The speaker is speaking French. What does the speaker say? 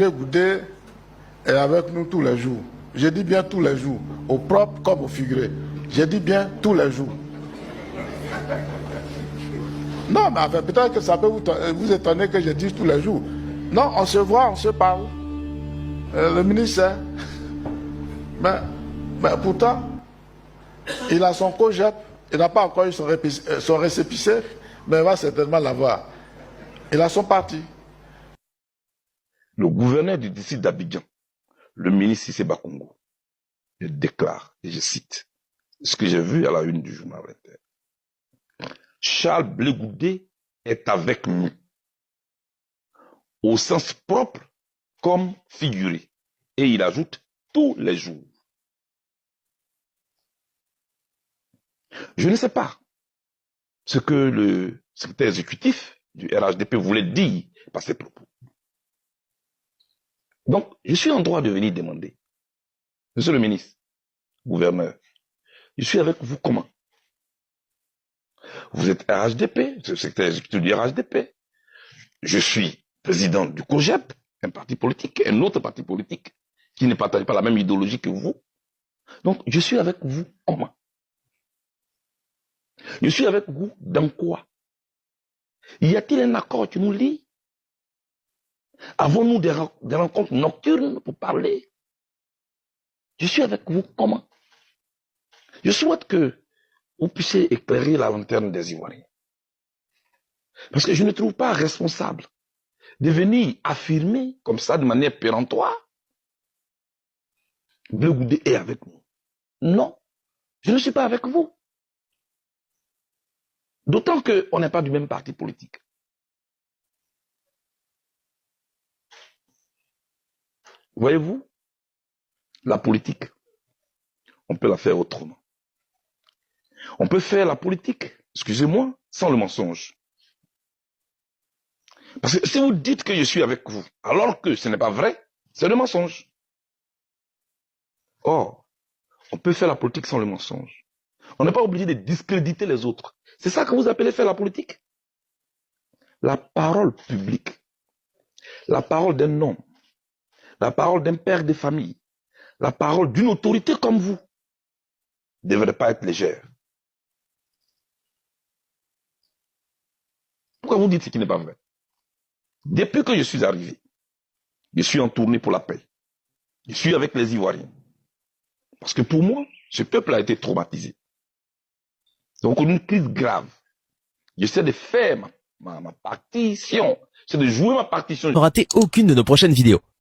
Goudé est avec nous tous les jours. Je dis bien tous les jours, au propre comme au figuré. Je dis bien tous les jours. Non, mais enfin, peut-être que ça peut vous étonner que je dise tous les jours. Non, on se voit, on se parle. Le ministre sait. Mais pourtant, il a son cogep. Il n'a pas encore eu son récépissé, mais il va certainement l'avoir. Il a son parti. Le gouverneur du district d'Abidjan, le ministre Cissé Bakongo, il déclare, et je cite, ce que j'ai vu à la une du journal Inter. Charles Blé Goudé est avec nous, au sens propre comme figuré. Et il ajoute tous les jours. Je ne sais pas ce que le secrétaire exécutif du RHDP voulait dire par ses propos. Donc, je suis en droit de venir demander, monsieur le ministre, gouverneur, je suis avec vous comment? Vous êtes RHDP, le secrétaire exécutif du RHDP. Je suis président du COGEP, un parti politique, un autre parti politique qui ne partage pas la même idéologie que vous. Donc, je suis avec vous comment? Je suis avec vous dans quoi? Y a-t-il un accord qui nous lie? Avons-nous des rencontres nocturnes pour parler? Je suis avec vous comment? Je souhaite que vous puissiez éclairer la lanterne des Ivoiriens. Parce que je ne trouve pas responsable de venir affirmer comme ça de manière péremptoire Blé Goudé est avec nous. Non, je ne suis pas avec vous. D'autant qu'on n'est pas du même parti politique. Voyez-vous, la politique, on peut la faire autrement. On peut faire la politique, excusez-moi, sans le mensonge. Parce que si vous dites que je suis avec vous, alors que ce n'est pas vrai, c'est le mensonge. Or, on peut faire la politique sans le mensonge. On n'est pas obligé de discréditer les autres. C'est ça que vous appelez faire la politique? La parole publique, la parole d'un homme, la parole d'un père de famille, la parole d'une autorité comme vous, ne devrait pas être légère. Pourquoi vous dites ce qui n'est pas vrai? Depuis que je suis arrivé, je suis en tournée pour la paix. Je suis avec les Ivoiriens. Parce que pour moi, ce peuple a été traumatisé. Donc, on a une crise grave. J'essaie de faire ma partition. J'essaie de jouer ma partition. Ne ratez aucune de nos prochaines vidéos.